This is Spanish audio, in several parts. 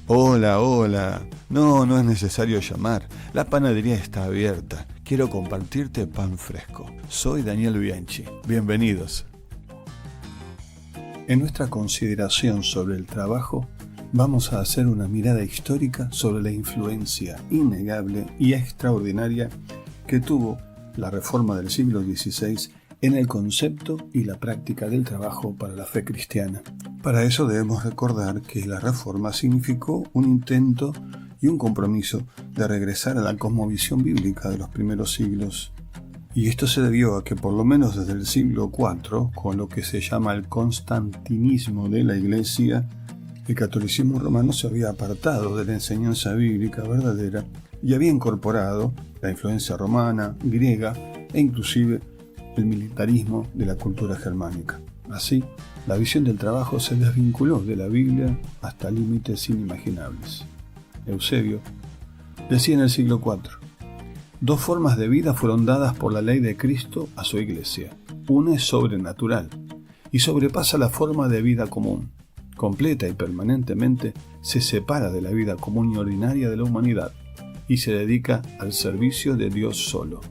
Hola, hola. No es necesario llamar. La panadería está abierta. Quiero compartirte pan fresco. Soy Daniel Bianchi. Bienvenidos. En nuestra consideración sobre el trabajo, vamos a hacer una mirada histórica sobre la influencia innegable y extraordinaria que tuvo la Reforma del siglo XVI en el concepto y la práctica del trabajo para la fe cristiana. Para eso debemos recordar que la Reforma significó un intento y un compromiso de regresar a la cosmovisión bíblica de los primeros siglos. Y esto se debió a que por lo menos desde el siglo IV, con lo que se llama el constantinismo de la Iglesia, el catolicismo romano se había apartado de la enseñanza bíblica verdadera y había incorporado la influencia romana, griega e inclusive el militarismo de la cultura germánica. Así, la visión del trabajo se desvinculó de la Biblia hasta límites inimaginables. Eusebio decía en el siglo IV: dos formas de vida fueron dadas por la ley de Cristo a su iglesia. Una es sobrenatural y sobrepasa la forma de vida común. Completa y permanentemente se separa de la vida común y ordinaria de la humanidad y se dedica al servicio de Dios solo.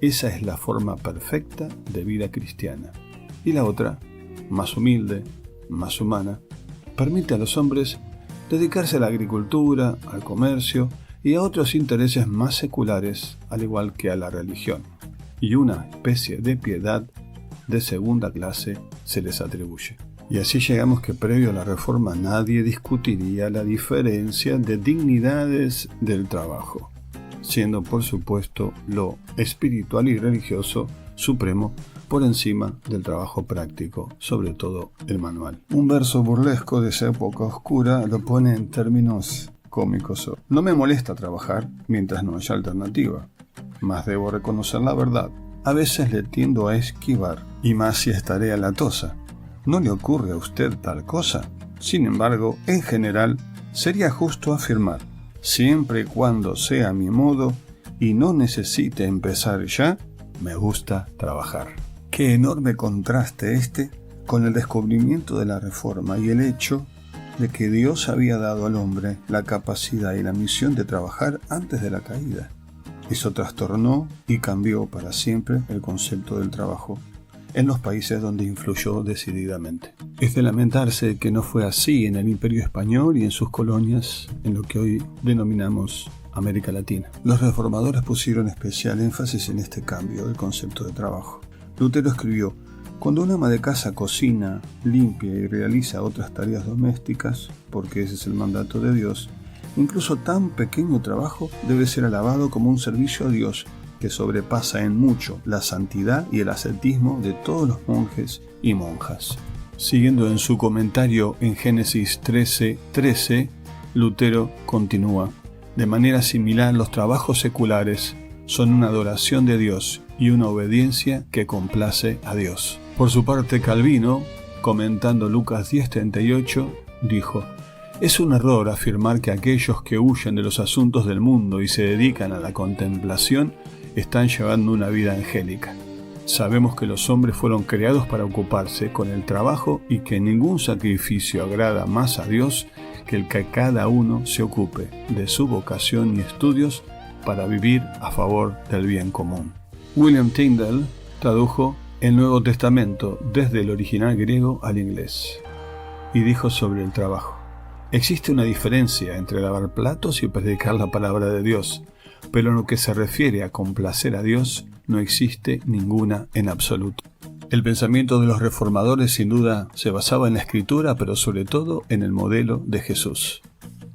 Esa es la forma perfecta de vida cristiana. Y la otra, más humilde, más humana, permite a los hombres dedicarse a la agricultura, al comercio y a otros intereses más seculares, al igual que a la religión. Y una especie de piedad de segunda clase se les atribuye. Y así llegamos que previo a la Reforma nadie discutiría la diferencia de dignidades del trabajo, siendo por supuesto lo espiritual y religioso supremo por encima del trabajo práctico, sobre todo el manual. Un verso burlesco de esa época oscura lo pone en términos cómicos: no me molesta trabajar mientras no haya alternativa, mas debo reconocer la verdad. A veces le tiendo a esquivar, y más si es tarea latosa. ¿No le ocurre a usted tal cosa? Sin embargo, en general, sería justo afirmar: siempre y cuando sea mi modo y no necesite empezar ya, me gusta trabajar. Qué enorme contraste este con el descubrimiento de la Reforma y el hecho de que Dios había dado al hombre la capacidad y la misión de trabajar antes de la caída. Eso trastornó y cambió para siempre el concepto del trabajo en los países donde influyó decididamente. Es de lamentarse que no fue así en el Imperio Español y en sus colonias, en lo que hoy denominamos América Latina. Los reformadores pusieron especial énfasis en este cambio del concepto de trabajo. Lutero escribió: cuando un ama de casa cocina, limpia y realiza otras tareas domésticas, porque ese es el mandato de Dios, incluso tan pequeño trabajo debe ser alabado como un servicio a Dios que sobrepasa en mucho la santidad y el ascetismo de todos los monjes y monjas. Siguiendo en su comentario en Génesis 13:13, Lutero continúa: de manera similar, los trabajos seculares son una adoración de Dios y una obediencia que complace a Dios. Por su parte, Calvino, comentando Lucas 10:38, dijo: es un error afirmar que aquellos que huyen de los asuntos del mundo y se dedican a la contemplación están llevando una vida angélica. Sabemos que los hombres fueron creados para ocuparse con el trabajo y que ningún sacrificio agrada más a Dios que el que cada uno se ocupe de su vocación y estudios para vivir a favor del bien común. William Tyndale tradujo el Nuevo Testamento desde el original griego al inglés y dijo sobre el trabajo: existe una diferencia entre lavar platos y predicar la palabra de Dios, pero en lo que se refiere a complacer a Dios no existe ninguna en absoluto. El pensamiento de los reformadores sin duda se basaba en la Escritura, pero sobre todo en el modelo de Jesús.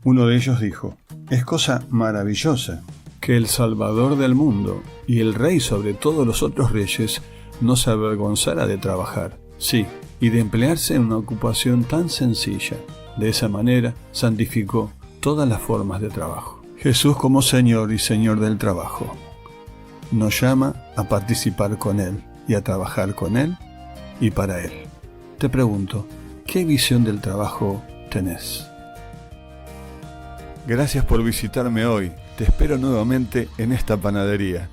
Uno de ellos dijo: es cosa maravillosa que el Salvador del mundo y el Rey sobre todos los otros reyes no se avergonzara de trabajar, sí, y de emplearse en una ocupación tan sencilla. De esa manera santificó todas las formas de trabajo. Jesús, como Señor y Señor del trabajo, nos llama a participar con Él y a trabajar con Él y para Él. Te pregunto, ¿qué visión del trabajo tenés? Gracias por visitarme hoy. Te espero nuevamente en esta panadería.